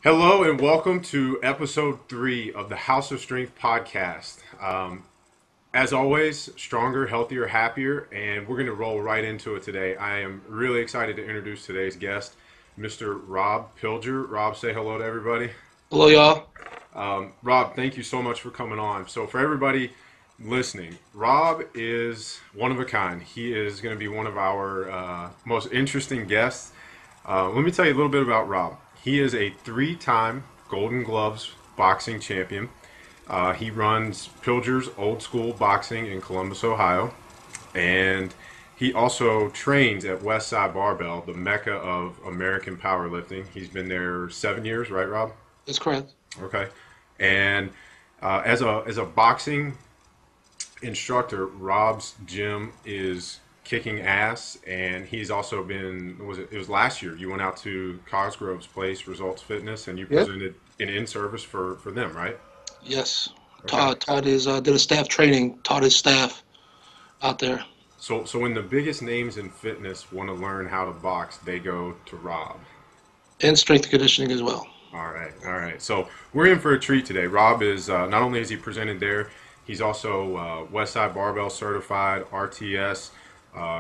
Hello and welcome to episode 3 of the House of Strength podcast. As always, stronger, healthier, happier, and we're going to roll right into it today. I am really excited to introduce today's guest, Mr. Rob Pilger. Rob, say hello to everybody. Hello, y'all. Rob, thank you so much for coming on. So for everybody listening, Rob is one of a kind. He is going to be one of our most interesting guests. Let me tell you a little bit about Rob. He is a 3-time Golden Gloves boxing champion. He runs Pilger's Old School Boxing in Columbus, Ohio. And he also trains at Westside Barbell, the mecca of American powerlifting. He's been there 7 years, right, Rob? That's correct. Okay. And as a boxing instructor, Rob's gym is kicking ass, and he's also been, it was last year you went out to Cosgrove's place, Results Fitness, and you Yep. presented an in-service for them, right? Yes. Okay. Did a staff training, taught his staff out there. So when the biggest names in fitness want to learn how to box, they go to Rob. And strength and conditioning as well. All right, all right. So we're in for a treat today. Rob is not only is he presented there, he's also Westside Barbell certified, RTS,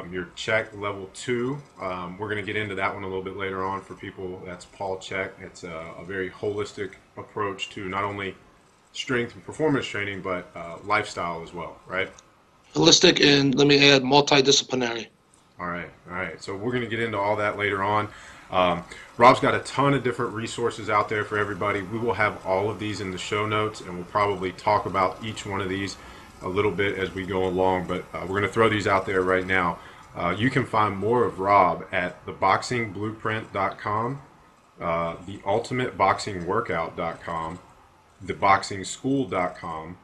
your C.H.E.K level 2. We're going to get into that one a little bit later on for people. That's Paul Chek. It's a very holistic approach to not only strength and performance training, but lifestyle as well, right? Holistic and, let me add, multidisciplinary. All right, all right. So we're going to get into all that later on. Rob's got a ton of different resources out there for everybody. We will have all of these in the show notes, and we'll probably talk about each one of these a little bit as we go along, but we're going to throw these out there right now. You can find more of Rob at theboxingblueprint.com, theultimateboxingworkout.com, theboxingschool.com,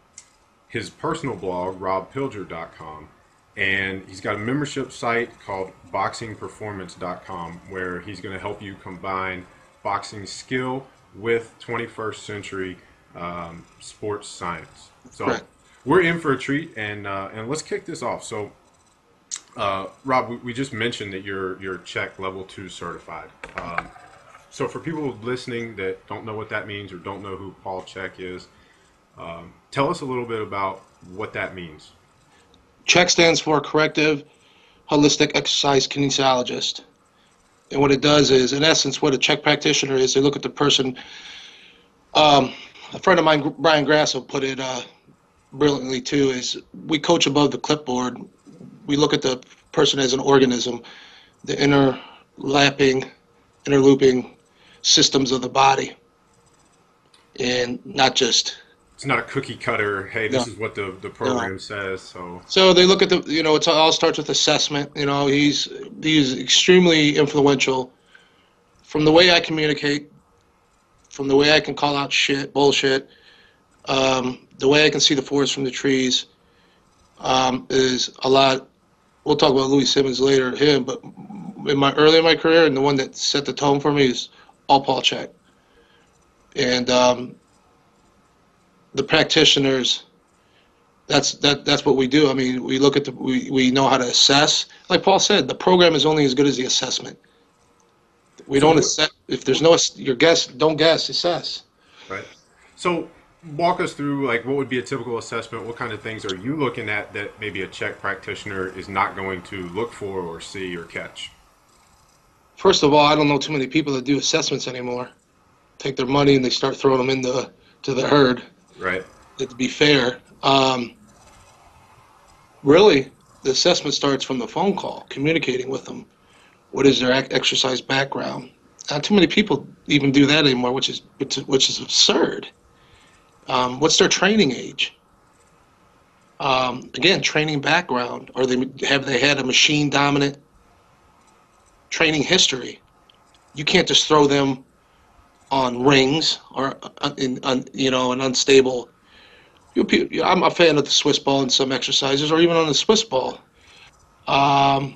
his personal blog, robpilger.com, and he's got a membership site called boxingperformance.com where he's going to help you combine boxing skill with 21st century sports science. So Correct. we're in for a treat, and let's kick this off. So, Rob, we just mentioned that you're C.H.E.K level 2 certified. So for people listening that don't know what that means or don't know who Paul Chek is, tell us a little bit about what that means. CHEK stands for Corrective Holistic Exercise Kinesiologist. And what it does is, in essence, what a CHEK practitioner is, they look at the person. A friend of mine, Brian Grasso, put it brilliantly too, is we coach above the clipboard. We look at the person as an organism, the interlooping systems of the body, and not just. It's not a cookie cutter, hey, this is what the program says. So they look at it all starts with assessment. He's extremely influential from the way I communicate, from the way I can call out bullshit, the way I can see the forest from the trees, is a lot. We'll talk about Louie Simmons later, but early in my career, and the one that set the tone for me is all Paul Chek. And the practitioners, that's what we do. I mean, we look at we know how to assess. Like Paul said, the program is only as good as the assessment. We don't assess if there's no your guess. Don't guess, assess. Right. So walk us through, like, what would be a typical assessment? What kind of things are you looking at that maybe a C.H.E.K practitioner is not going to look for or see or catch? First of all, I don't know too many people that do assessments anymore. Take their money and they start throwing them to the herd. Right. To be fair, really, the assessment starts from the phone call, communicating with them. What is their exercise background? Not too many people even do that anymore, which is absurd. What's their training age? Again, training background. Have they had a machine dominant training history? You can't just throw them on rings or an unstable. I'm a fan of the Swiss ball in some exercises, or even on the Swiss ball. Of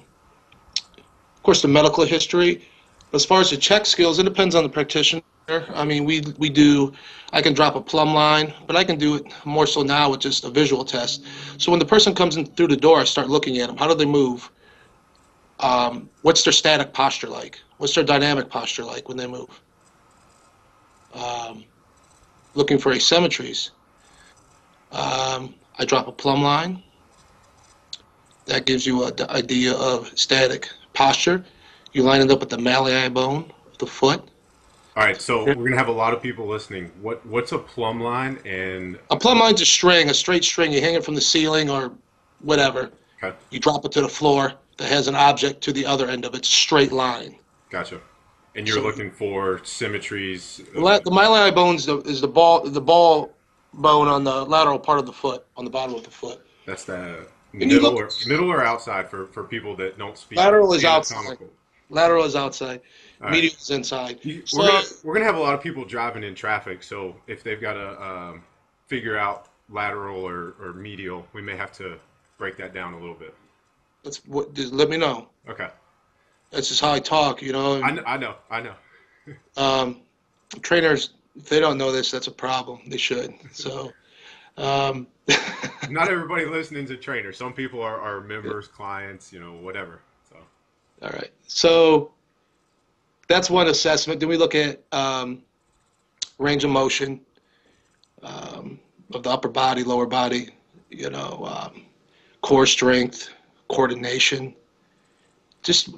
course, the medical history. As far as the CHEK skills, it depends on the practitioner. I mean, we do. I can drop a plumb line, but I can do it more so now with just a visual test. So when the person comes in through the door, I start looking at them. How do they move? What's their static posture like? What's their dynamic posture like when they move? looking for asymmetries, I drop a plumb line. That gives you an idea of static posture. You line it up with the malleoli bone of the foot. All right, so we're gonna have a lot of people listening. What's a plumb line? And A plumb line's a string, a straight string. You hang it from the ceiling or whatever. okay, You drop it to the floor that has an object to the other end of it. It's a straight line. gotcha. And you're So looking for symmetries. the malleoli bone is the ball bone on the lateral part of the foot, on the bottom of the foot. That's the And you look, middle or outside for people that don't speak lateral is outside. anatomical. Lateral is outside. All right. Medial is inside. We're So gonna have a lot of people driving in traffic, so if they've got to figure out lateral or medial, we may have to break that down a little bit. just let me know. Okay. That's just how I talk, you know. I know. Um, trainers, if they don't know this, that's a problem. They should. So, um, Not everybody listening is a trainer. Some people are members, clients, whatever. So, all right. So that's one assessment. Then we look at range of motion of the upper body, lower body, core strength, coordination. Just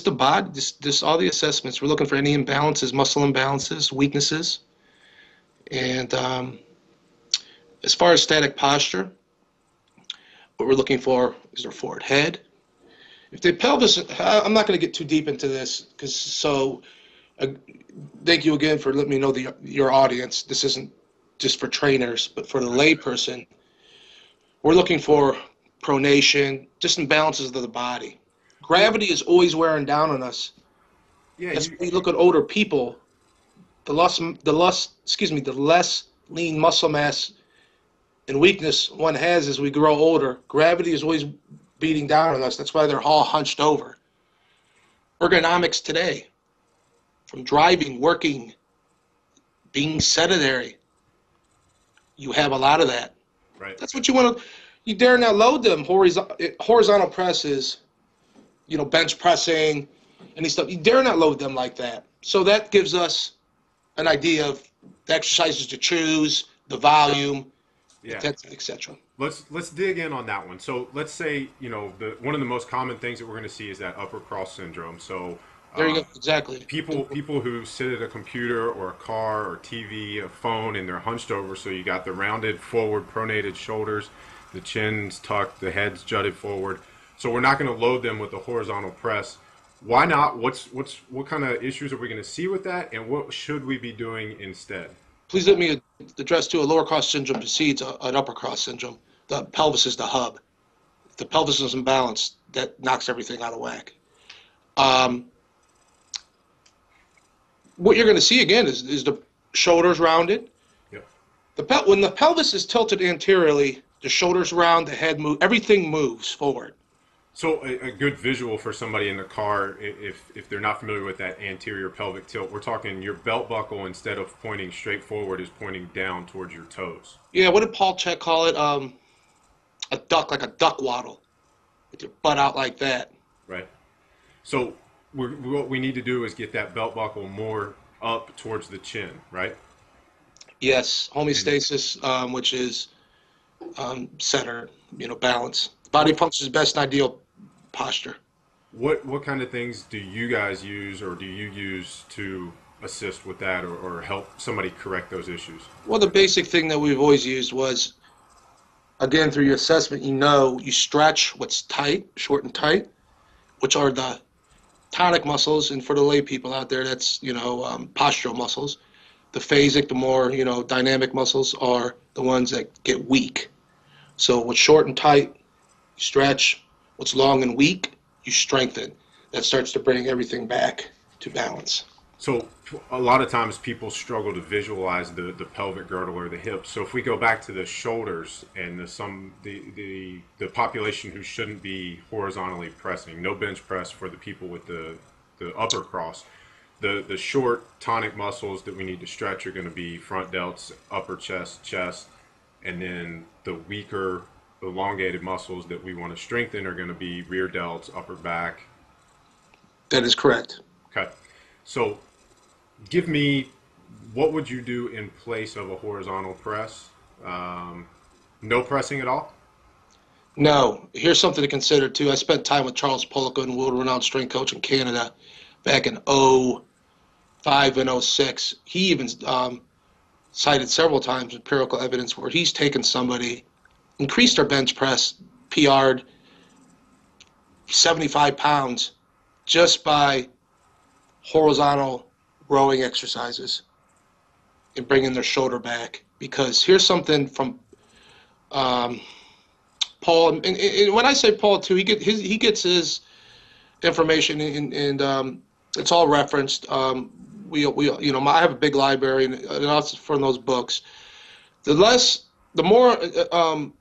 the body, just all the assessments. We're looking for any imbalances, muscle imbalances, weaknesses. And as far as static posture, what we're looking for is their forward head. If the pelvis, I'm not going to get too deep into this, thank you again for letting me know your audience. This isn't just for trainers, but for the lay person. We're looking for pronation, just imbalances of the body. Gravity is always wearing down on us. yeah, That's when you look at older people, the less lean muscle mass and weakness one has as we grow older. Gravity is always beating down on us. That's why they're all hunched over. Ergonomics today, from driving, working, being sedentary, you have a lot of that. right. That's what you want to. You dare not load them. Horizontal presses, bench pressing, any stuff. You dare not load them like that. So that gives us an idea of the exercises to choose, the volume, Yeah. intensity, etc. Let's dig in on that one. So let's say one of the most common things that we're going to see is that upper cross syndrome. So There you go. Exactly. people who sit at a computer or a car or TV, a phone, and they're hunched over. So you got the rounded forward pronated shoulders, the chin's tucked, the head's jutted forward. So we're not going to load them with the horizontal press. Why not? What kind of issues are we going to see with that, and what should we be doing instead? Please let me address too. A lower cross syndrome precedes an upper cross syndrome. The pelvis is the hub. If the pelvis is imbalanced, that knocks everything out of whack. What you're going to see again is the shoulders rounded. Yep. When the pelvis is tilted anteriorly, the shoulders round, the head move, everything moves forward. So a good visual for somebody in the car, if they're not familiar with that anterior pelvic tilt, we're talking your belt buckle, instead of pointing straight forward, is pointing down towards your toes. Yeah, what did Paul Chek call it? A duck, like a duck waddle, with your butt out like that. Right. So what we need to do is get that belt buckle more up towards the chin, right? Yes, homeostasis, which is center, balance. Body functions best in ideal posture. What kind of things do you guys use, or do you use to assist with that, or help somebody correct those issues? Well, the basic thing that we've always used was, again, through your assessment, you stretch what's tight, short and tight, which are the tonic muscles, and for the lay people out there, that's, postural muscles. The phasic, the more, dynamic muscles are the ones that get weak. So what's short and tight, you stretch. What's long and weak, you strengthen. That starts to bring everything back to balance. So a lot of times people struggle to visualize the pelvic girdle or the hips. So if we go back to the shoulders and the population who shouldn't be horizontally pressing, no bench press for the people with the upper cross, the short tonic muscles that we need to stretch are going to be front delts, upper chest, and then the weaker elongated muscles that we want to strengthen are going to be rear delts, upper back. That is correct. Okay. So give me what would you do in place of a horizontal press? No pressing at all? No. Here's something to consider too. I spent time with Charles Poliquin, world-renowned strength coach in Canada, back in '05 and '06. He even cited several times empirical evidence where he's taken somebody, increased their bench press, PR'd 75 pounds just by horizontal rowing exercises and bringing their shoulder back. Because here's something from Paul, and when I say Paul too, he gets his information, and it's all referenced. I have a big library, and also from those books. The more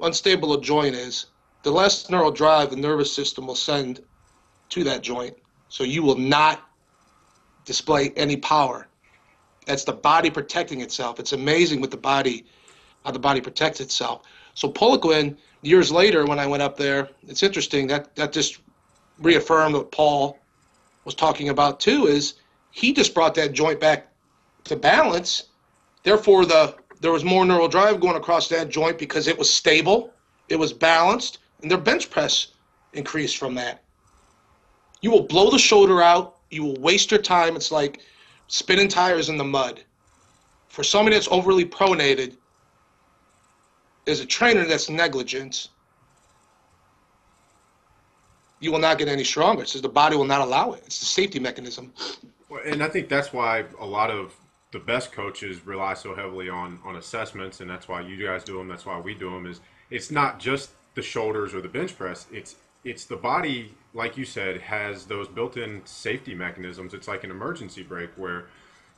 unstable a joint is, the less neural drive the nervous system will send to that joint. So you will not display any power. That's the body protecting itself. It's amazing with the body, how the body protects itself. So Poliquin, years later, when I went up there, it's interesting that just reaffirmed what Paul was talking about too. Is he just brought that joint back to balance? Therefore, there was more neural drive going across that joint because it was stable, it was balanced, and their bench press increased from that. You will blow the shoulder out. You will waste your time. It's like spinning tires in the mud. For somebody that's overly pronated, as a trainer that's negligent, you will not get any stronger. It's just the body will not allow it. It's the safety mechanism. Well, and I think that's why a lot of the best coaches rely so heavily on assessments, and that's why you guys do them. That's why we do them. Is it's not just the shoulders or the bench press. It's the body, like you said, has those built-in safety mechanisms. It's like an emergency brake where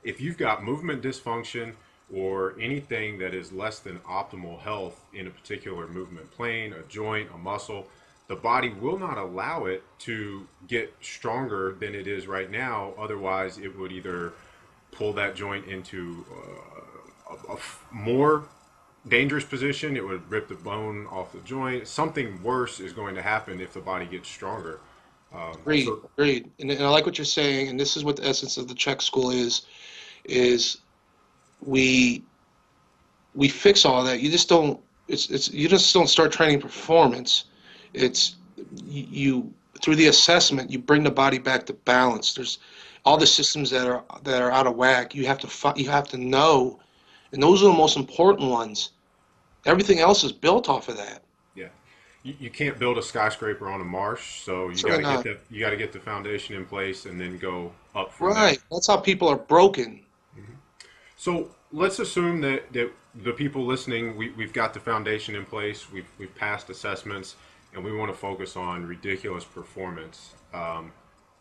if you've got movement dysfunction or anything that is less than optimal health in a particular movement plane, a joint, a muscle, the body will not allow it to get stronger than it is right now. Otherwise, it would either pull that joint into a more dangerous position. It would rip the bone off the joint. Something worse is going to happen if the body gets stronger. Agreed. And I like what you're saying, and this is what the essence of the C.H.E.K school is we fix all that. You just don't you just don't start training performance. It's you through the assessment, you bring the body back to balance. There's all the systems that are out of whack. You have to know, and those are the most important ones. Everything else is built off of that. Yeah, you can't build a skyscraper on a marsh, so you got to get the foundation in place and then go up from there. Right. That's how people are broken. Mm-hmm. So let's assume that the people listening, we've got the foundation in place, we've passed assessments, and we want to focus on ridiculous performance.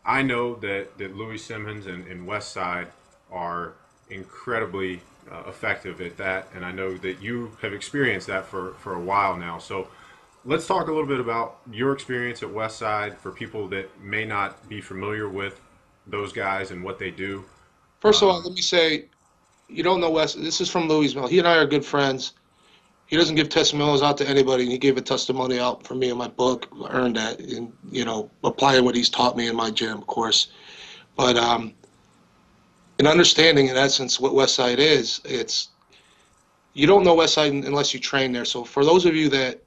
I know that Louie Simmons and Westside are incredibly effective at that, and I know that you have experienced that for a while now. So let's talk a little bit about your experience at Westside for people that may not be familiar with those guys and what they do. First of all, let me say, you don't know Wes. This is from Louisville. He and I are good friends. He doesn't give testimonials out to anybody, and he gave a testimony out for me in my book. I earned that, and applying what he's taught me in my gym, of course. But in understanding, in essence, what Westside is, you don't know Westside unless you train there. So for those of you that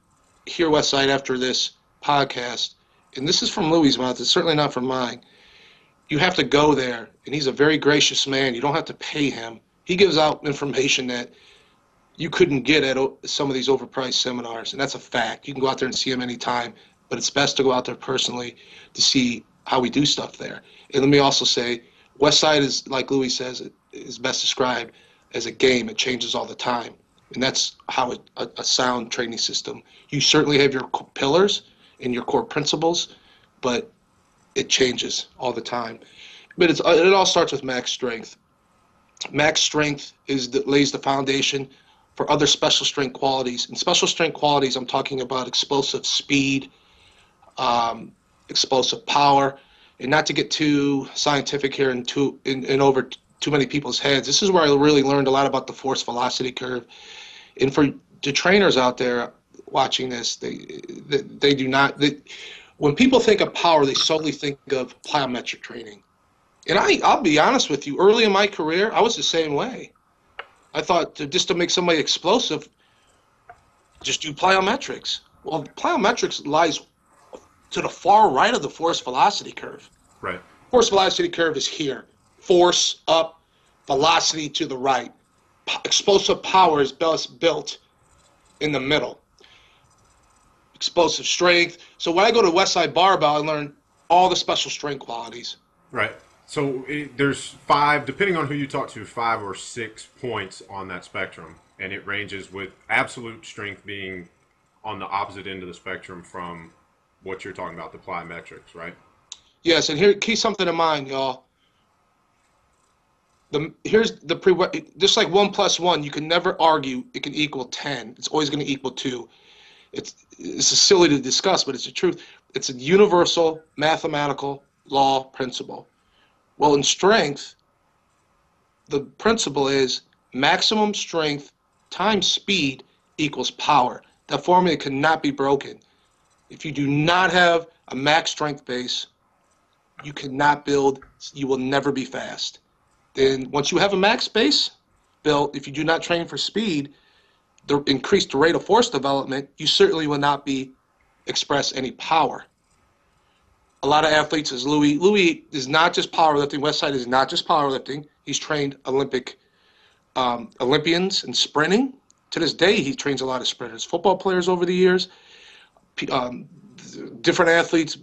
hear Westside after this podcast, and this is from Louie's mouth, it's certainly not from mine, you have to go there, and he's a very gracious man. You don't have to pay him. He gives out information that you couldn't get at some of these overpriced seminars, and that's a fact. You can go out there and see him anytime, but it's best to go out there personally to see how we do stuff there. And let me also say, Westside is, like Louie says, is best described as a game. It changes all the time, and that's how a sound training system. You certainly have your pillars and your core principles, but it changes all the time. But it all starts with max strength. Max strength lays the foundation for other special strength qualities. And special strength qualities, I'm talking about explosive speed, explosive power, and not to get too scientific here and over too many people's heads. This is where I really learned a lot about the force velocity curve. And for the trainers out there watching this, they do not. When people think of power, they solely think of plyometric training. And I'll be honest with you, early in my career, I was the same way. I thought just to make somebody explosive, just do plyometrics. Well, plyometrics lies to the far right of the force velocity curve. Right. Force velocity curve is here. Force up, velocity to the right. Explosive power is best built in the middle. Explosive strength. So when I go to Westside Barbell, I learn all the special strength qualities. Right. So there's 5, depending on who you talk to, 5 or 6 points on that spectrum, and it ranges with absolute strength being on the opposite end of the spectrum from what you're talking about, the plyometrics, right? Yes, and here, keep something in mind, y'all. Just like 1 plus 1, you can never argue it can equal 10. It's always going to equal 2. It's silly to discuss, but it's the truth. It's a universal mathematical law principle. Well, in strength, the principle is maximum strength times speed equals power. That formula cannot be broken. If you do not have a max strength base, you cannot build, you will never be fast. Then once you have a max base built, if you do not train for speed, the increased rate of force development, you certainly will not express any power. A lot of athletes, as Louie is not just powerlifting. Westside is not just powerlifting. He's trained Olympians in sprinting. To this day, he trains a lot of sprinters. Football players over the years, different athletes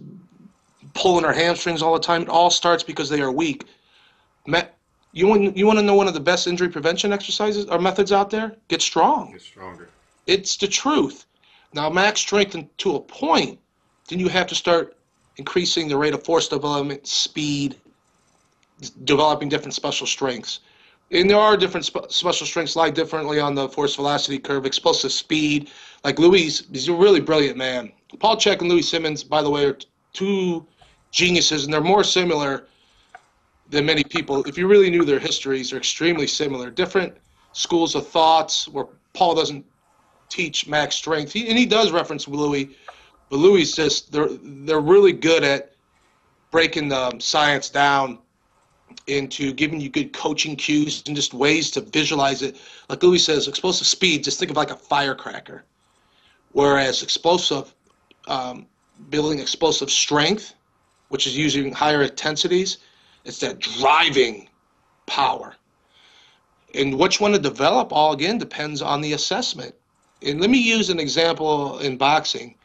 pulling their hamstrings all the time. It all starts because they are weak. You want to know one of the best injury prevention exercises or methods out there? Get strong. Get stronger. It's the truth. Now, max strength to a point, then you have to start increasing the rate of force development, speed, developing different special strengths. And there are different special strengths lie differently on the force velocity curve, explosive speed. Like he's a really brilliant man. Paul Chek and Louie Simmons, by the way, are 2 geniuses, and they're more similar than many people. If you really knew their histories, they're extremely similar. Different schools of thoughts where Paul doesn't teach max strength. He does reference Louie, but Louie's just, they're really good at breaking the science down into giving you good coaching cues and just ways to visualize it. Like Louie says, explosive speed, just think of like a firecracker. Whereas building explosive strength, which is using higher intensities, it's that driving power. And which one to develop, all again, depends on the assessment. And let me use an example in boxing.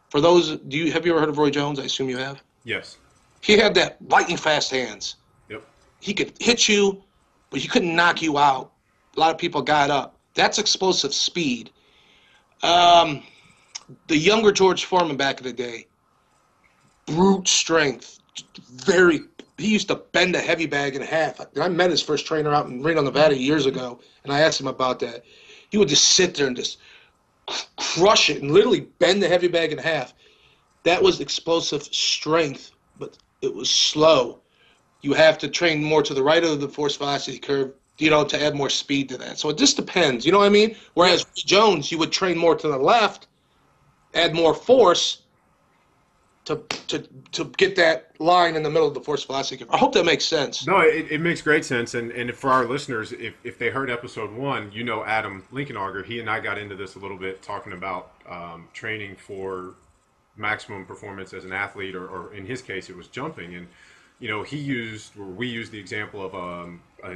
For those, have you ever heard of Roy Jones? I assume you have. Yes. He had that lightning fast hands. Yep. He could hit you, but he couldn't knock you out. A lot of people got up. That's explosive speed. The younger George Foreman back in the day, brute strength, he used to bend a heavy bag in half. I met his first trainer out in Reno, Nevada years ago, and I asked him about that. He would just sit there and just crush it and literally bend the heavy bag in half. That was explosive strength, but it was slow. You have to train more to the right of the force velocity curve, to add more speed to that. So it just depends, you know what I mean? Whereas Jones, you would train more to the left, add more force to get that line in the middle of the force velocity curve. I hope that makes sense. No, it makes great sense. And for our listeners, if they heard episode 1, Adam Lincolnauger, he and I got into this a little bit, talking about training for maximum performance as an athlete, or in his case, it was jumping. And, we used the example of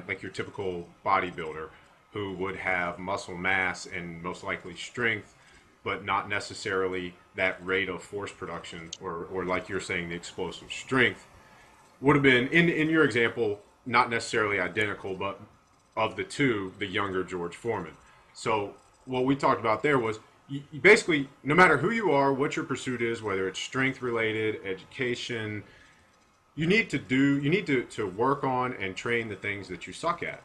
like your typical bodybuilder who would have muscle mass and most likely strength, but not necessarily that rate of force production, or like you're saying, the explosive strength would have been, in your example, not necessarily identical, but of the 2, the younger George Foreman. So what we talked about there was, you basically, no matter who you are, what your pursuit is, whether it's strength related, education, you need to work on and train the things that you suck at.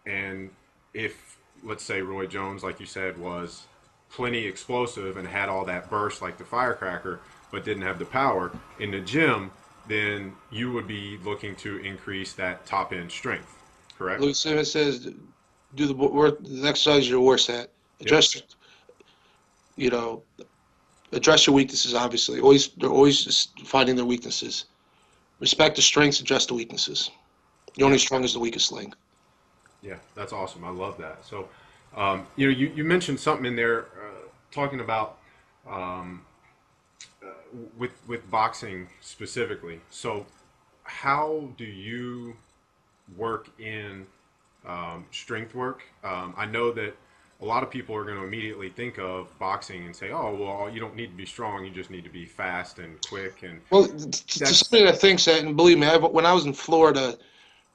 And if, let's say, Roy Jones, like you said, was plenty explosive and had all that burst like the firecracker, but didn't have the power in the gym, then you would be looking to increase that top end strength, correct? Louie Simmons says, do the exercise you're worse at. Address your weaknesses. Obviously, they're always just finding their weaknesses. Respect the strengths, address the weaknesses. You're only as strong as the weakest link. Yeah, that's awesome. I love that. So, you mentioned something in there talking about um, with boxing specifically. So, how do you work in strength work? I know that a lot of people are going to immediately think of boxing and say, "Oh, well, you don't need to be strong; you just need to be fast and quick." And Well, to that's somebody that thinks that, and believe me, when I was in Florida,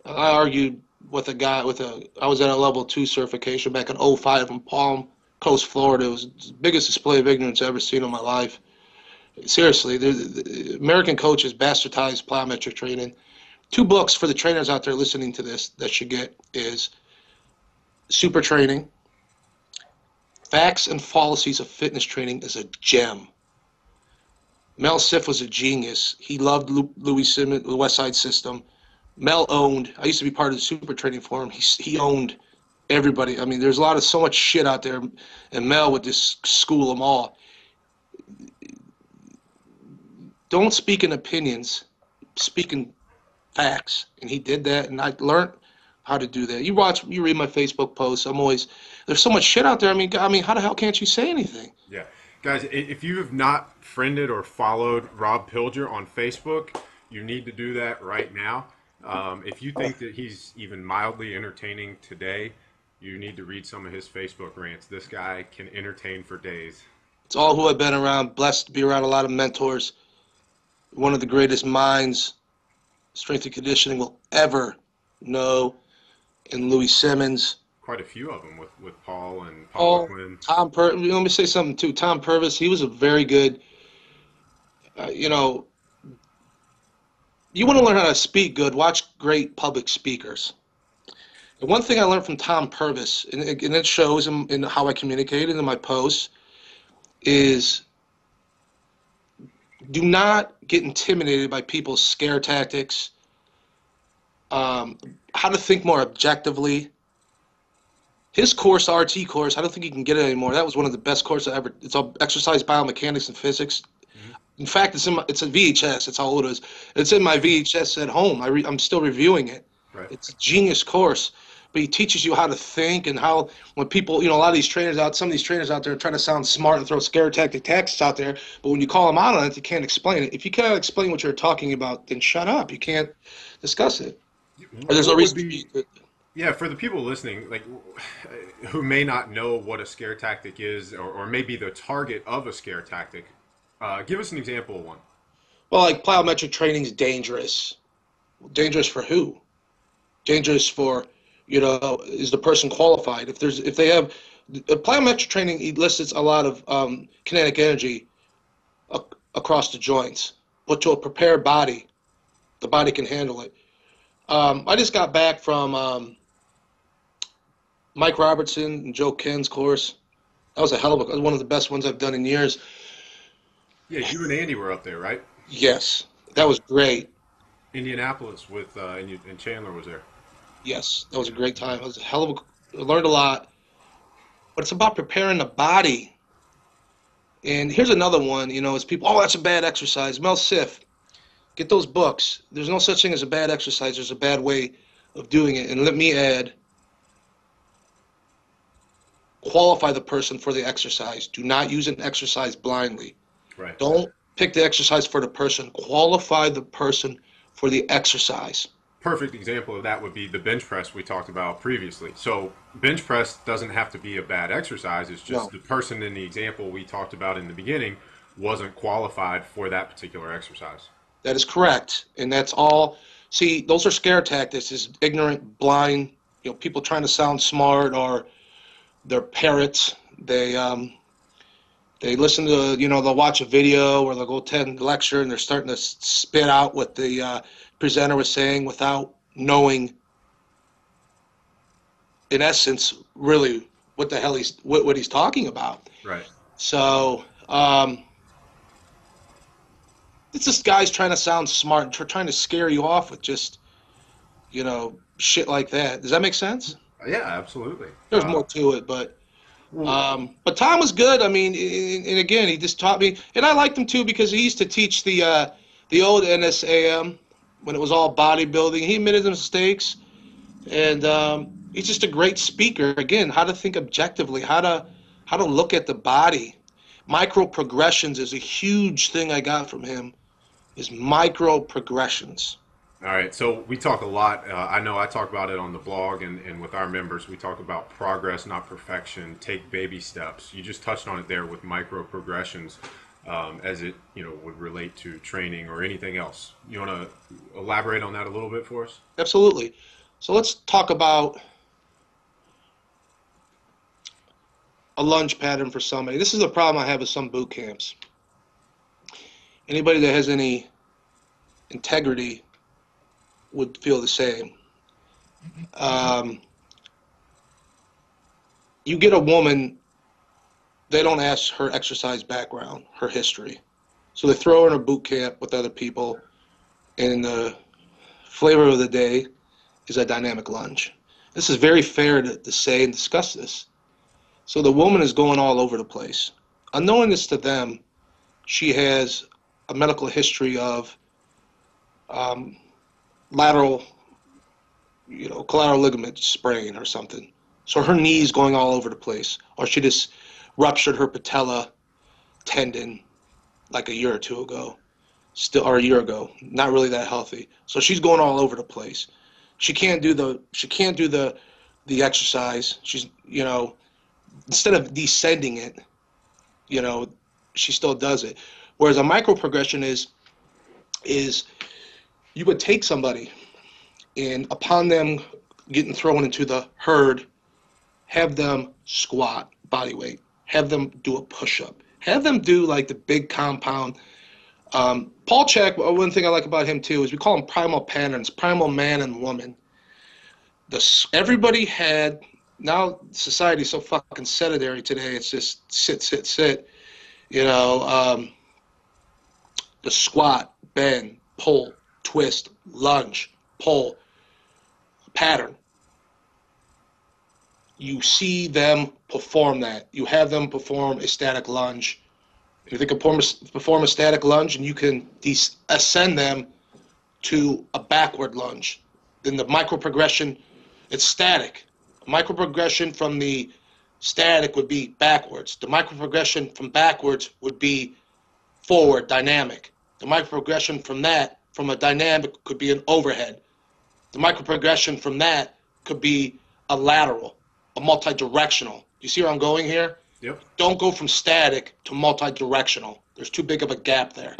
I argued with a guy I was at a level 2 certification back in '05 in Palm Coast, Florida. It was the biggest display of ignorance I've ever seen in my life. Seriously, the American coaches bastardized plyometric training. Two books for the trainers out there listening to this that should get is Super Training, Facts and Fallacies of Fitness Training is a gem. Mel Siff was a genius. He loved Louie Simmons, the Westside system. Mel owned. I used to be part of the Super Training Forum. He owned everybody. I mean, there's so much shit out there, and Mel would just school them all. Don't speak in opinions, speak in facts. And he did that, and I learned how to do that. You read my Facebook posts. There's so much shit out there. I mean, how the hell can't you say anything? Yeah. Guys, if you have not friended or followed Rob Pilger on Facebook, you need to do that right now. If you think that he's even mildly entertaining today, you need to read some of his Facebook rants. This guy can entertain for days. It's all who I've been around. Blessed to be around a lot of mentors. One of the greatest minds strength and conditioning will ever know, in Louie Simmons. Quite a few of them with Paul and Paul Oh, Quinn. Let me say something too. Tom Purvis, he was a very good, you know, you want to learn how to speak good, watch great public speakers. And one thing I learned from Tom Purvis, and it shows in how I communicate in my posts, is do not get intimidated by people's scare tactics, how to think more objectively. His course, the RT course, I don't think you can get it anymore. That was one of the best courses I ever. It's all exercise biomechanics and physics. Mm-hmm. In fact, it's a VHS. That's how old it is. It's in my VHS at home. I'm still reviewing it. Right. It's a genius course, but he teaches you how to think and how when people, a lot of these trainers some of these trainers out there try to sound smart and throw scare tactics out there, but when you call them out on it, they can't explain it. If you cannot explain what you're talking about, then shut up. You can't discuss it. Or there's no reason to be. Yeah, for the people listening, like who may not know what a scare tactic is, or maybe the target of a scare tactic, give us an example of one. Well, like plyometric training is dangerous. Dangerous for who? Dangerous for, is the person qualified? If they have plyometric training elicits a lot of kinetic energy across the joints, but to a prepared body, the body can handle it. I just got back from Mike Robertson and Joe Ken's course. That was one of the best ones I've done in years. Yeah, you and Andy were up there, right? Yes, that was great. Indianapolis with and Chandler was there. Yes, that was a great time. It was I learned a lot. But it's about preparing the body. And here's another one, it's people, oh, that's a bad exercise. Mel Siff, get those books. There's no such thing as a bad exercise. There's a bad way of doing it. And let me add, qualify the person for the exercise. Do not use an exercise blindly. Right. Don't pick the exercise for the person. Qualify the person for the exercise. Perfect example of that would be the bench press we talked about previously. So bench press doesn't have to be a bad exercise. It's just the person in the example we talked about in the beginning wasn't qualified for that particular exercise. That is correct. And that's all. See, those are scare tactics. Is ignorant, blind, people trying to sound smart, or they're parrots. They listen to, they'll watch a video or they'll go attend a lecture and they're starting to spit out what the presenter was saying without knowing, in essence, really what the hell what he's talking about. Right. So it's just guys trying to sound smart and trying to scare you off with just, shit like that. Does that make sense? Yeah, absolutely. There's more to it, but Tom was good. I mean, and again, he just taught me, and I liked him too because he used to teach the old NSAM when it was all bodybuilding. He admitted the mistakes, and He's just a great speaker. Again, how to think objectively, how to look at the body. Micro progressions is a huge thing I got from him. Is micro progressions. All right, so we talk a lot. I know I talk about it on the blog and with our members. We talk about progress, not perfection. Take baby steps. You just touched on it there with micro progressions, as it would relate to training or anything else. You want to elaborate on that a little bit for us? Absolutely. So let's talk about a lunge pattern for somebody. This is a problem I have with some boot camps. Anybody that has any integrity would feel the same. You get a woman, they don't ask her exercise background, her history. So they throw her in a boot camp with other people, and the flavor of the day is a dynamic lunge. This is very fair to say and discuss this. So the woman is going all over the place. Unknownness to them, she has a medical history of lateral, collateral ligament sprain or something. So her knee's going all over the place. Or she just ruptured her patella tendon like a year or two ago, or a year ago. Not really that healthy. So she's going all over the place. She can't do the exercise. She's, instead of descending it, she still does it. Whereas a micro progression is you would take somebody and upon them getting thrown into the herd, have them squat body weight, have them do a push-up, have them do like the big compound. Paul Chek, one thing I like about him too is we call them primal patterns, primal man and woman. Everybody had, now society's so fucking sedentary today, it's just sit. The squat, bend, pull, twist, lunge, pull, pattern. You see them perform that. You have them perform a static lunge. If they can perform a static lunge and you can ascend them to a backward lunge, then the micro progression, it's static. A micro progression from the static would be backwards. The micro progression from backwards would be forward, dynamic. The micro progression from that, from a dynamic, could be an overhead. The micro progression from that could be a lateral, a multi-directional. You see where I'm going here? Yep. Don't go from static to multi-directional. There's too big of a gap there.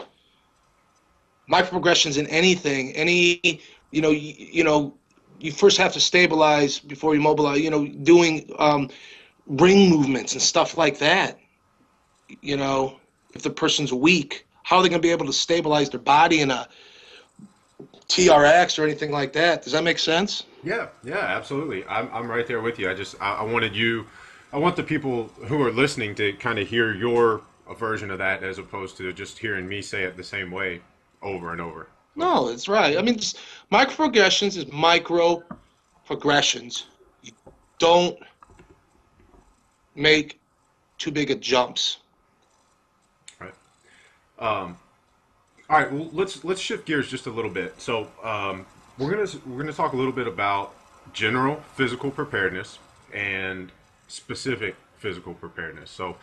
Micro progressions in anything, you first have to stabilize before you mobilize. Doing ring movements and stuff like that. If the person's weak, how are they going to be able to stabilize their body in a TRX or anything like that? Does that make sense? Yeah, absolutely. I'm right there with you. I want the people who are listening to kind of hear your version of that as opposed to just hearing me say it the same way over and over. No, that's right. I mean, micro progressions is micro progressions. You don't make too big of jumps. Right. All right. Well, let's shift gears just a little bit. So we're gonna talk a little bit about general physical preparedness and specific physical preparedness. So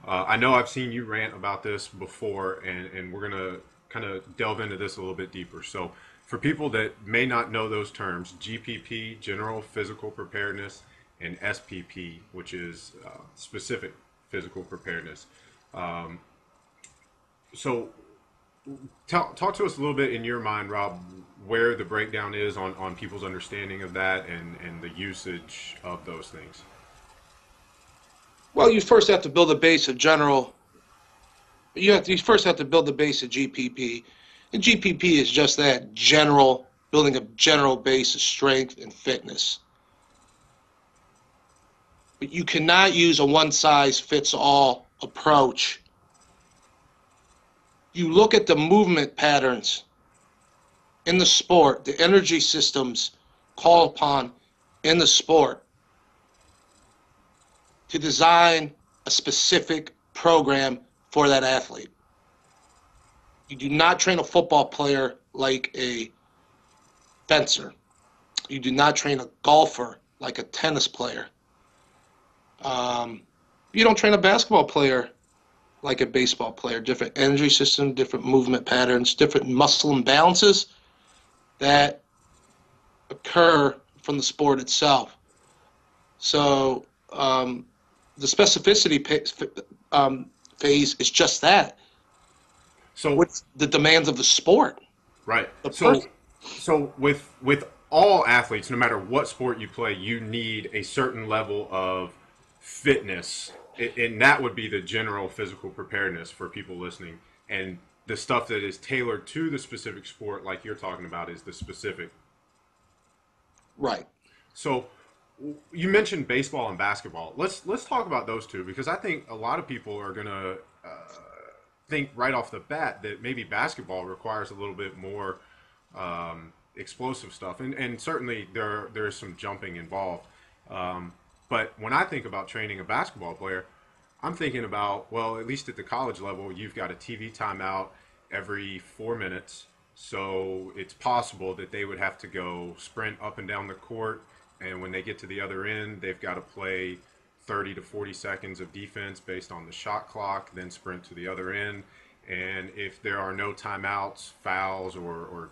I know I've seen you rant about this before, and we're gonna kind of delve into this a little bit deeper. So for people that may not know those terms, GPP, general physical preparedness, and SPP, which is specific physical preparedness. So talk to us a little bit in your mind, Rob, where the breakdown is on people's understanding of that and the usage of those things. Well, you first have to build a base of general. You first have to build the base of GPP. And GPP is just that, general, building a general base of strength and fitness. But you cannot use a one-size-fits-all approach. You look at the movement patterns in the sport, the energy systems called upon in the sport to design a specific program for that athlete. You do not train a football player like a fencer. You do not train a golfer like a tennis player. You don't train a basketball player like a baseball player. Different energy system, different movement patterns, different muscle imbalances that occur from the sport itself. So the specificity phase is just that. So What's the demands of the sport? right. The So person. so with all athletes, no matter what sport you play, you need a certain level of fitness, and that would be the general physical preparedness for people listening. And the stuff that is tailored to the specific sport, like you're talking about, is the specific. Right. So you mentioned baseball and basketball. Let's talk about those two because I think a lot of people are gonna think right off the bat that maybe basketball requires a little bit more explosive stuff, and certainly there's some jumping involved. But when I think about training a basketball player, I'm thinking about, well, at least at the college level, you've got a TV timeout every 4 minutes. So it's possible that they would have to go sprint up and down the court. And when they get to the other end, they've got to play 30 to 40 seconds of defense based on the shot clock, then sprint to the other end. And if there are no timeouts, fouls, or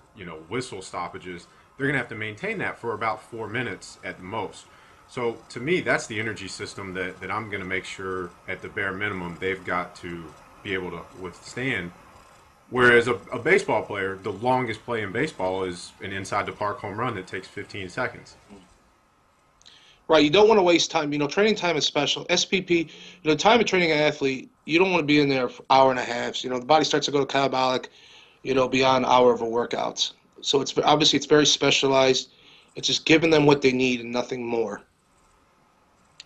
whistle stoppages, they're going to have to maintain that for about 4 minutes at the most. So to me, that's the energy system that I'm going to make sure at the bare minimum they've got to be able to withstand. Whereas a baseball player, the longest play in baseball is an inside the park home run that takes 15 seconds. Right. You don't want to waste time. Training time is special. SPP, time of training an athlete, you don't want to be in there for hour and a half. The body starts to go to catabolic, beyond hour of a workouts. So it's very specialized. It's just giving them what they need and nothing more.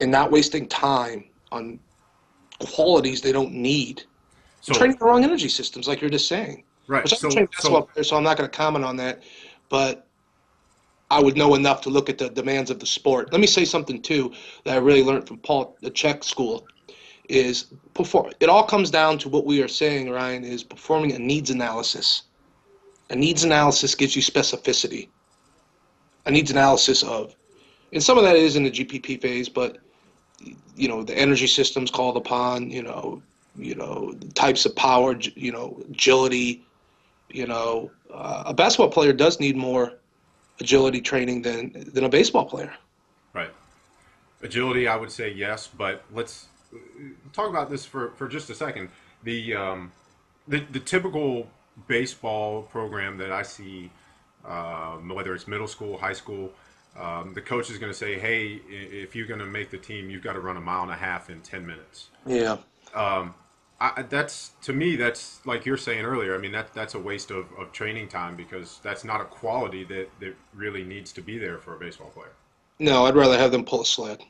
And not wasting time on qualities they don't need. So Training the wrong energy systems, like you're just saying. right. Which I'm a trained basketball So player, so I'm not going to comment on that. But I would know enough to look at the demands of the sport. Let me say something too that I really learned from Paul Chek school is perform. It all comes down to what we are saying, Ryan, is performing a needs analysis. A needs analysis gives you specificity. A needs analysis of, and some of that is in the GPP phase, but the energy systems called upon, the types of power, agility. A basketball player does need more agility training than a baseball player. right. Agility, I would say yes, but let's talk about this for just a second. The typical baseball program that I see, whether it's middle school, high school, the coach is going to say, "Hey, if you're going to make the team, you've got to run a mile and a half in 10 minutes." Yeah. That's to me, that's like you're saying earlier. I mean, that's a waste of training time because that's not a quality that really needs to be there for a baseball player. No, I'd rather have them pull a sled.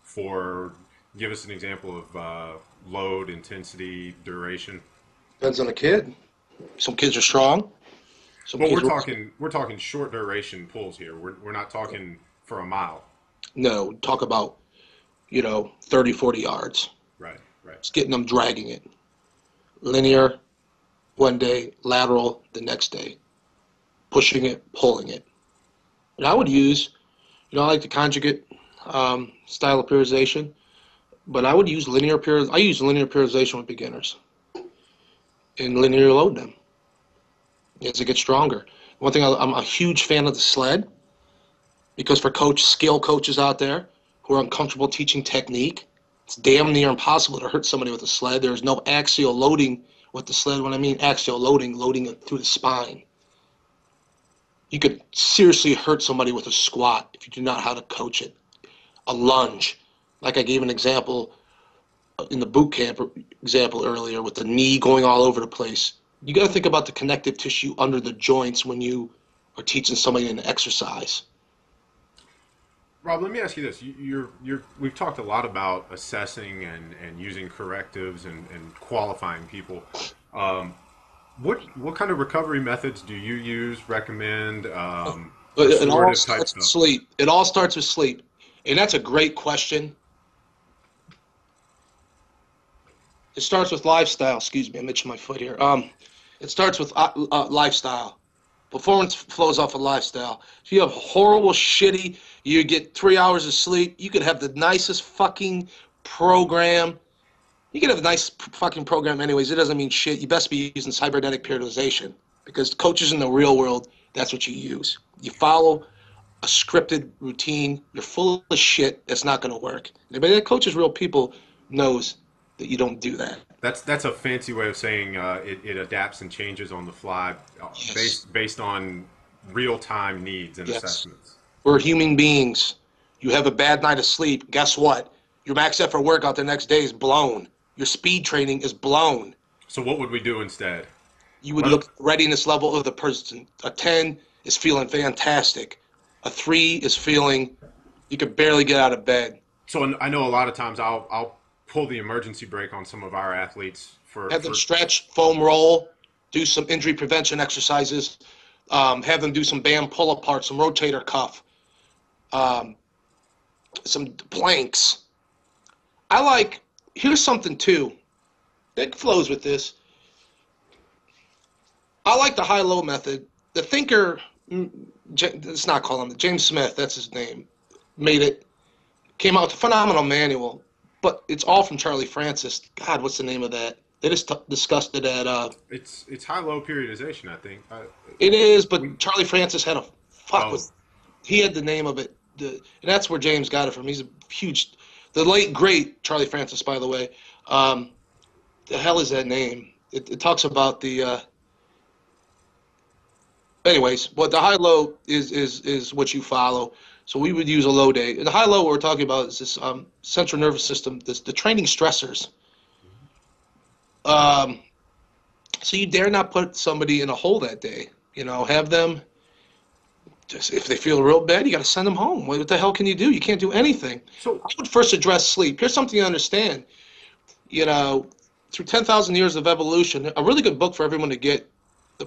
For give us an example of load, intensity, duration. Depends on the kid. Some kids are strong. Some But kids we're talking short duration pulls here. We're not talking for a mile. no, talk about, 30, 40 yards. Right, right. It's getting them dragging it. Linear one day, lateral the next day. Pushing it, pulling it. And I would use, I like the conjugate style of periodization, but I would use linear period. I use linear periodization with beginners and linear load them as they get stronger. One thing, I'm a huge fan of the sled because for skill coaches out there who are uncomfortable teaching technique, it's damn near impossible to hurt somebody with a sled. There's no axial loading with the sled. When I mean axial loading it through the spine. You could seriously hurt somebody with a squat if you do not know how to coach it. A lunge, like I gave an example in the boot camp example earlier with the knee going all over the place. You got to think about the connective tissue under the joints when you are teaching somebody an exercise. Rob, let me ask you this: we've talked a lot about assessing and using correctives and qualifying people. What kind of recovery methods do you use? Recommend It all restorative type starts with stuff? sleep. It all starts with sleep, and that's a great question. It starts with lifestyle. Excuse me, I'm itching my foot here. It starts with lifestyle. Performance flows off of lifestyle. If you have horrible, shitty, you get 3 hours of sleep, you could have the nicest fucking program. You can have a nice fucking program anyways. It doesn't mean shit. You best be using cybernetic periodization because coaches in the real world, that's what you use. You follow a scripted routine. You're full of shit. That's not going to work. Anybody that coaches real people knows that you don't do that. That's a fancy way of saying it adapts and changes on the fly, Yes. based on real time needs and Yes. assessments. We're human beings. You have a bad night of sleep. Guess what? Your max effort workout the next day is blown. Your speed training is blown. So what would we do instead? You would What? look at the readiness level of the person. A 10 is feeling fantastic. A 3 is feeling you could barely get out of bed. So I know a lot of times I'll pull the emergency brake on some of our athletes Have them for stretch, foam roll, do some injury prevention exercises, have them do some band pull apart, some rotator cuff, um, some planks. Here's something too that flows with this. I like the high-low method. The thinker, it's not called him, James Smith, that's his name, made it, came out with a phenomenal manual, but it's all from Charlie Francis. God, what's the name of that? They just discussed it at, it's high low periodization. I think it is, we but Charlie Francis had a fuck oh with, he had the name of it, and that's where James got it from. He's a huge, the late, great Charlie Francis, by the way. Um, the hell is that name? It talks about the, anyways, what the high low is what you follow. So we would use a low day. And the high low what we're talking about is this central nervous system, the training stressors. Um, so you dare not put somebody in a hole that day. You know, have them just if they feel real bad, you got to send them home. What the hell can you do? You can't do anything. so I would first address sleep. Here's something you understand. You know, through 10,000 years of evolution, a really good book for everyone to get,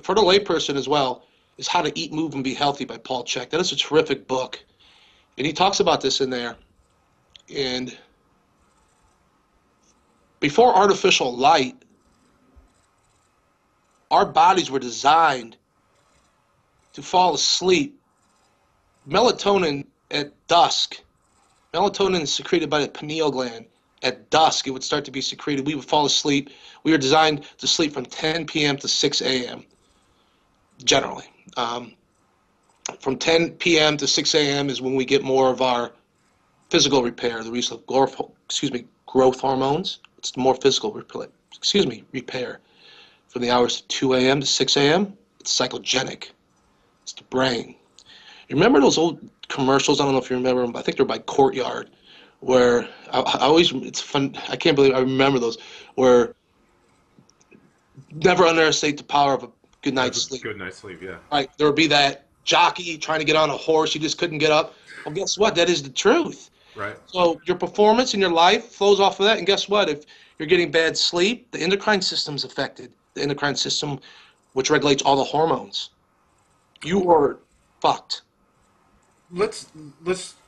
for the layperson as well, is How to Eat, Move, and Be Healthy by Paul Chek. That is a terrific book. And he talks about this in there. And before artificial light, our bodies were designed to fall asleep. Melatonin at dusk, melatonin is secreted by the pineal gland. At dusk, it would start to be secreted. We would fall asleep. We were designed to sleep from 10 p.m. to 6 a.m. generally. From 10 p.m. to 6 a.m. is when we get more of our physical repair, the release of growth hormones. It's more physical repair. From the hours of 2 a.m. to 6 a.m., it's psychogenic. It's the brain. You remember those old commercials? I don't know if you remember them. I think they're by Courtyard, where I always, it's fun. I can't believe I remember those, where never underestimate the power of a good night's sleep. good night's sleep. Yeah. Right? There would be that jockey trying to get on a horse. He just couldn't get up. Well, guess what? That is the truth. Right. So your performance in your life flows off of that. And guess what? If you're getting bad sleep, the endocrine system's affected. The endocrine system, which regulates all the hormones. You are fucked. Let's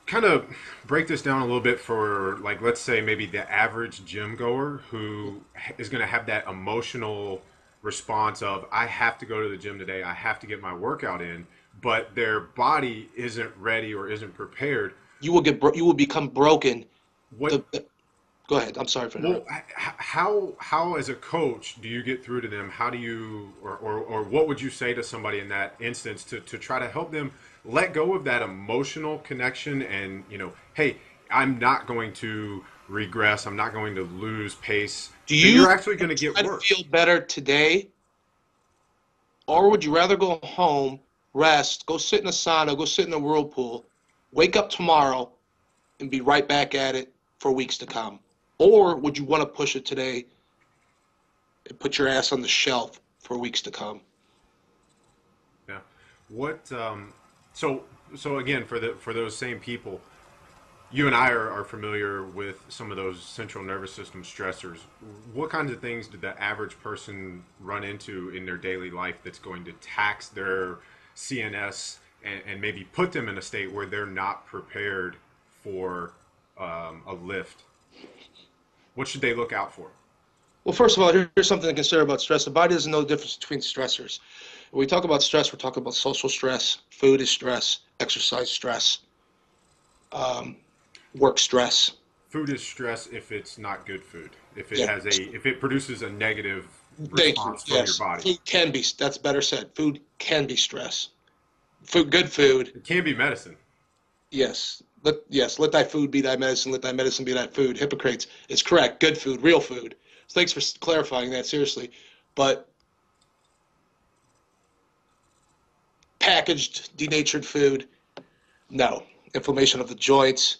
kind of break this down a little bit for, like, let's say maybe the average gym goer who is going to have that emotional response of, I have to go to the gym today, I have to get my workout in, but their body isn't ready or isn't prepared. You will become broken. What? Go ahead. I'm sorry for that. Well, how as a coach do you get through to them? How do you, or what would you say to somebody in that instance to try to help them let go of that emotional connection and, hey, I'm not going to regress. I'm not going to lose pace. You're actually going to get worse. Feel better today, or would you rather go home, rest, go sit in a sauna, go sit in a whirlpool, wake up tomorrow, and be right back at it for weeks to come? Or would you want to push it today and put your ass on the shelf for weeks to come? Yeah. What? So again, for those same people, you and I are familiar with some of those central nervous system stressors. What kinds of things did the average person run into in their daily life that's going to tax their CNS and maybe put them in a state where they're not prepared for a lift? What should they look out for? Well, first of all, here's something to consider about stress. The body doesn't know the difference between stressors. When we talk about stress, we're talking about social stress. Food is stress. Exercise stress. Work stress. Food is stress if it's not good food. Yeah. If it produces a negative Thank you. response from your Yes. body. Food can be, that's better said. Food can be stress. Food, good food. It can be medicine. Yes. Let thy food be thy medicine. Let thy medicine be thy food. Hippocrates. It's correct. Good food, real food. So thanks for clarifying that, seriously. But packaged, denatured food, no. Inflammation of the joints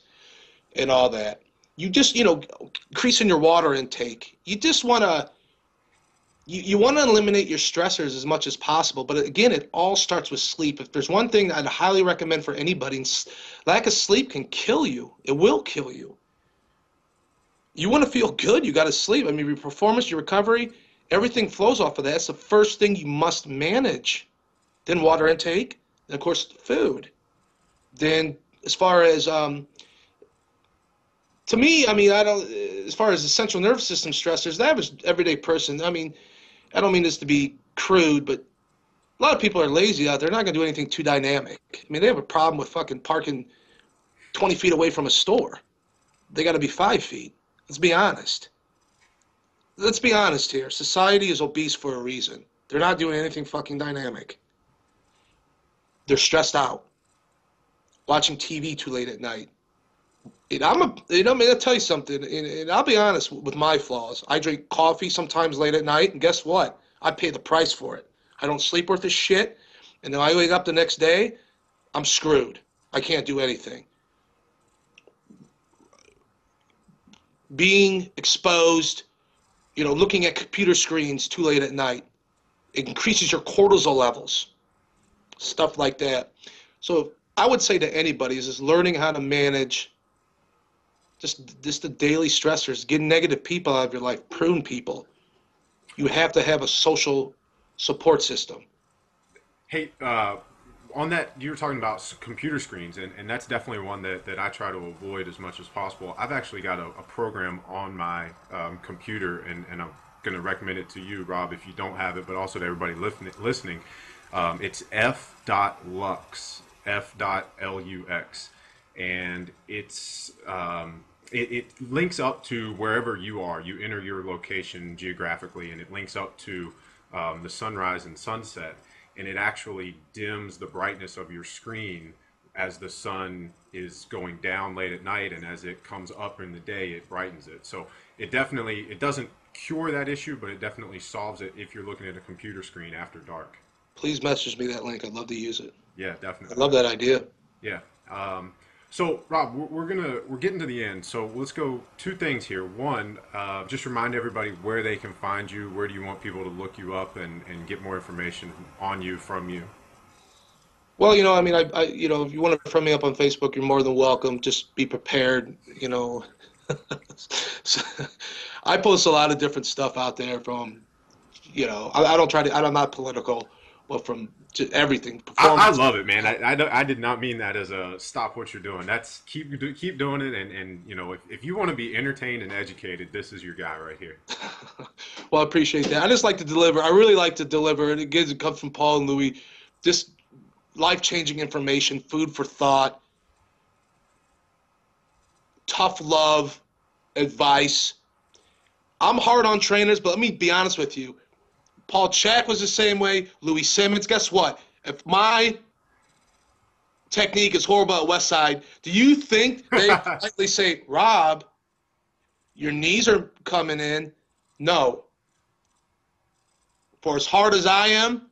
and all that. You just, increasing your water intake. You just want to you want to eliminate your stressors as much as possible. But again, it all starts with sleep. If there's one thing I'd highly recommend for anybody, lack of sleep can kill you. It will kill you. You want to feel good, you got to sleep. I mean, your performance, your recovery, everything flows off of that. It's the first thing you must manage. Then water intake, and of course, food. Then as far as to me, I mean, I don't. As far as the central nervous system stressors, the average everyday person. I mean, I don't mean this to be crude, but a lot of people are lazy out there. They're not going to do anything too dynamic. I mean, they have a problem with fucking parking 20 feet away from a store. They got to be 5 feet. Let's be honest. Let's be honest here. Society is obese for a reason. They're not doing anything fucking dynamic. They're stressed out. Watching TV too late at night. And I'll tell you something, and I'll be honest with my flaws. I drink coffee sometimes late at night, and guess what? I pay the price for it. I don't sleep worth a shit, and then I wake up the next day, I'm screwed. I can't do anything. Being exposed, looking at computer screens too late at night, it increases your cortisol levels, stuff like that. So I would say to anybody is learning how to manage just the daily stressors, get negative people out of your life, prune people. You have to have a social support system. Hey, on that, you were talking about computer screens, and that's definitely one that I try to avoid as much as possible. I've actually got a program on my computer, and I'm going to recommend it to you, Rob, if you don't have it, but also to everybody listening. It's f.lux, f.lux, and it links up to wherever you are. You enter your location geographically, and it links up to the sunrise and sunset, and it actually dims the brightness of your screen as the sun is going down late at night, and as it comes up in the day, it brightens it. So it doesn't cure that issue, but it definitely solves it if you're looking at a computer screen after dark. Please message me that link. I'd love to use it. Yeah, definitely. I love that idea. Yeah. So, Rob, we're getting to the end. So let's go two things here. One, just remind everybody where they can find you. Where do you want people to look you up and get more information on you from you? Well, I mean, if you want to friend me up on Facebook, you're more than welcome. Just be prepared. I post a lot of different stuff out there from, I don't try to. I'm not political, but from everything. I love it, man. I did not mean that as a stop what you're doing. That's keep doing it, and if you want to be entertained and educated, this is your guy right here. Well, I appreciate that. I just like to deliver. I really like to deliver, and it comes from Paul and Louie. Just life-changing information, food for thought, tough love, advice. I'm hard on trainers, but let me be honest with you. Paul Chek was the same way. Louie Simmons. Guess what? If my technique is horrible at Westside, do you think they likely say, Rob, your knees are coming in? No. For as hard as I am,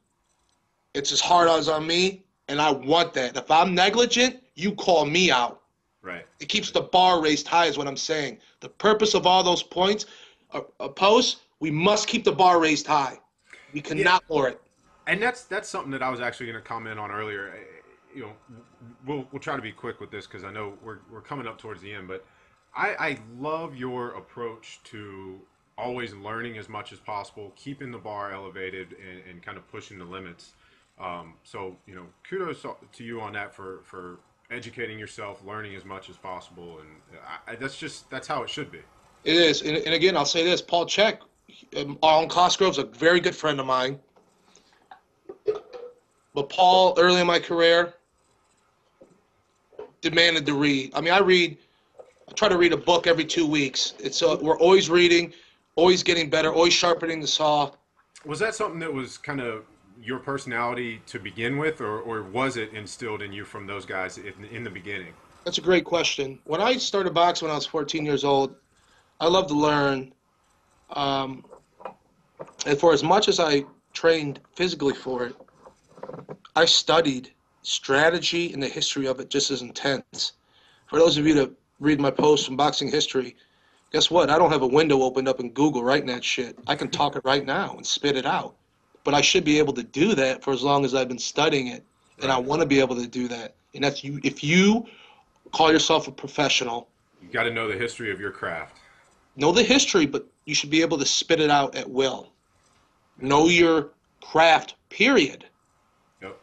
it's as hard as on me, and I want that. If I'm negligent, you call me out. Right. It keeps the bar raised high is what I'm saying. The purpose of all those points, posts, we must keep the bar raised high. We cannot lower it. And that's something that I was actually going to comment on earlier. We'll try to be quick with this because I know we're coming up towards the end. But I love your approach to always learning as much as possible, keeping the bar elevated, and kind of pushing the limits. So kudos to you on that for educating yourself, learning as much as possible, and that's how it should be. It is, and again, I'll say this: Paul Chek, on Cosgrove's a very good friend of mine. But Paul, early in my career, demanded to read. I mean, I try to read a book every 2 weeks. It's we're always reading, always getting better, always sharpening the saw. Was that something that was kind of your personality to begin with, or was it instilled in you from those guys in the beginning? That's a great question. When I started boxing when I was 14 years old, I loved to learn. Um, and for as much as I trained physically for it, I studied strategy and the history of it just as intense. For those of you that read my posts from boxing history, guess what? I don't have a window opened up in Google writing that shit. I can talk it right now and spit it out. But I should be able to do that for as long as I've been studying it. And I Right. want to be able to do that. And that's you. If you call yourself a professional, You got to know the history of your craft. know the history, but you should be able to spit it out at will. Yep. Know your craft, period. Yep.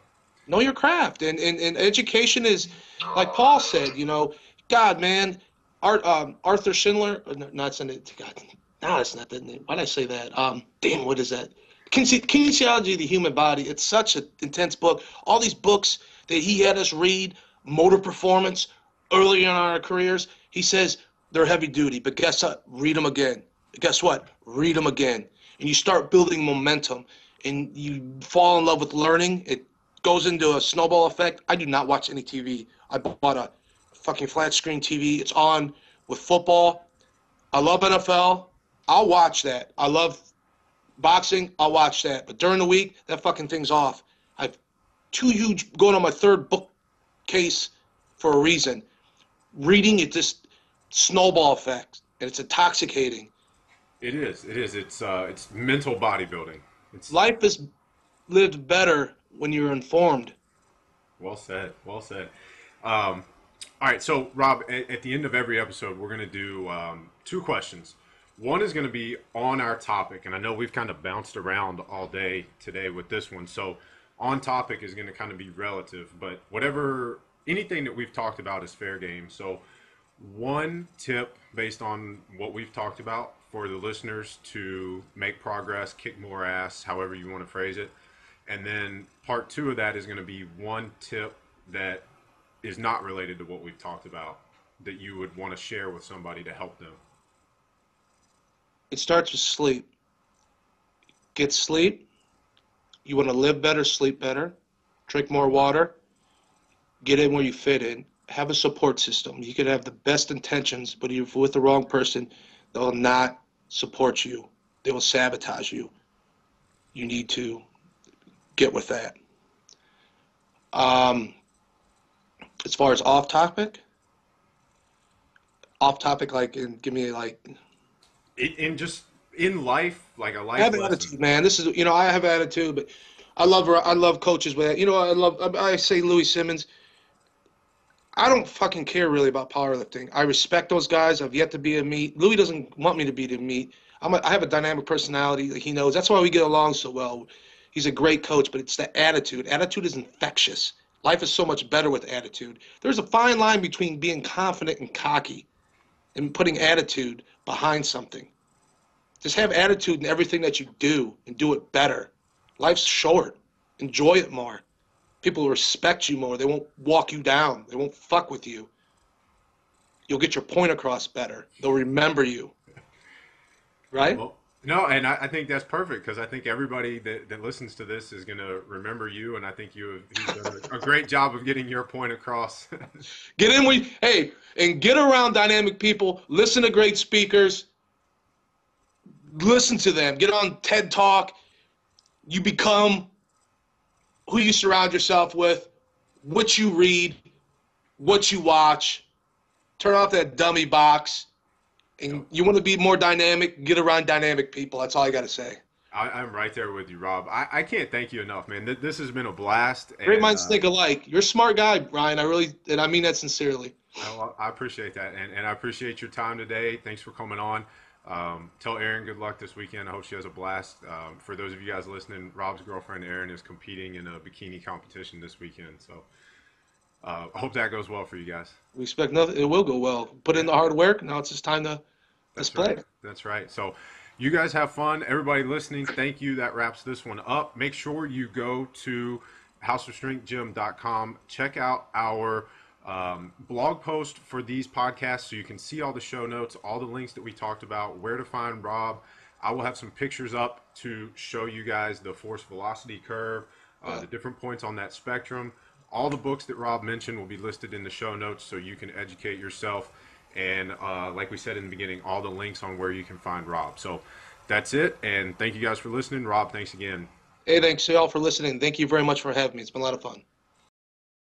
Know your craft. And education is, like Paul said, God, man, Arthur Schindler, not send it to God. No, that's not the name. Why did I say that? Damn, what is that? Kinesiology of the Human Body. It's such an intense book. All these books that he had us read, motor performance, early in our careers, he says they're heavy duty, but guess what? Read them again. Guess what? Read them again. And you start building momentum and you fall in love with learning. It goes into a snowball effect. I do not watch any TV. I bought a fucking flat screen TV. It's on with football. I love NFL. I'll watch that. I love boxing. I'll watch that. But during the week, that fucking thing's off. I have two huge, going on my third bookcase for a reason. Reading, it just snowball effect, and it's intoxicating. It is. It is. It's mental bodybuilding. It's Life is lived better when you're informed. well said. Well said. All right. So, Rob, at the end of every episode, we're going to do two questions. One is going to be on our topic, and I know we've kind of bounced around all day today with this one. So, on topic is going to kind of be relative, but anything that we've talked about is fair game. So, one tip based on what we've talked about for the listeners to make progress, kick more ass, however you want to phrase it. And then part two of that is going to be one tip that is not related to what we've talked about that you would want to share with somebody to help them. It starts with sleep. Get sleep. You want to live better, sleep better, drink more water, get in where you fit in. Have a support system. You could have the best intentions, but if you're with the wrong person, they'll not support you. They will sabotage you. You need to get with that. As far as off topic, like, and give me like, Just in life, like a I life have lesson. attitude, man. This is, I have attitude, but I love coaches with that. I say Louie Simmons. I don't fucking care really about powerlifting. I respect those guys. I've yet to be a meet. Louis doesn't want me to be the meet. I have a dynamic personality that he knows. That's why we get along so well. He's a great coach, but it's the attitude. Attitude is infectious. Life is so much better with attitude. There's a fine line between being confident and cocky and putting attitude behind something. Just have attitude in everything that you do and do it better. Life's short. Enjoy it more. People will respect you more. They won't walk you down. They won't fuck with you. You'll get your point across better. They'll remember you. Right? Well, no, and I think that's perfect because I think everybody that listens to this is going to remember you, and I think you've done a great job of getting your point across. Get in with, hey, and get around dynamic people. Listen to great speakers. Listen to them. Get on TED Talk. You become who you surround yourself with, what you read, what you watch. Turn off that dummy box. And you want to be more dynamic, get around dynamic people. That's all I got to say. I'm right there with you, Rob. I can't thank you enough, man. This has been a blast. Great And minds think alike. You're a smart guy, Ryan. And I mean that sincerely. I appreciate that, and I appreciate your time today. Thanks for coming on. Tell Erin good luck this weekend. I hope she has a blast. For those of you guys listening, Rob's girlfriend Erin is competing in a bikini competition this weekend, so I hope that goes well for you guys. We expect nothing. It will go well. Put in the hard work. Now it's just time to That's display. right. That's right. So you guys have fun. Everybody listening, thank you. That wraps this one up. Make sure you go to houseofstrengthgym.com. Check out our blog post for these podcasts so you can see all the show notes, all the links that we talked about, where to find Rob. I will have some pictures up to show you guys the force velocity curve, the different points on that spectrum. All the books that Rob mentioned will be listed in the show notes so you can educate yourself. And like we said in the beginning, all the links on where you can find Rob. So that's it. And thank you guys for listening. Rob, thanks again. Hey, thanks to y'all for listening. Thank you very much for having me. It's been a lot of fun.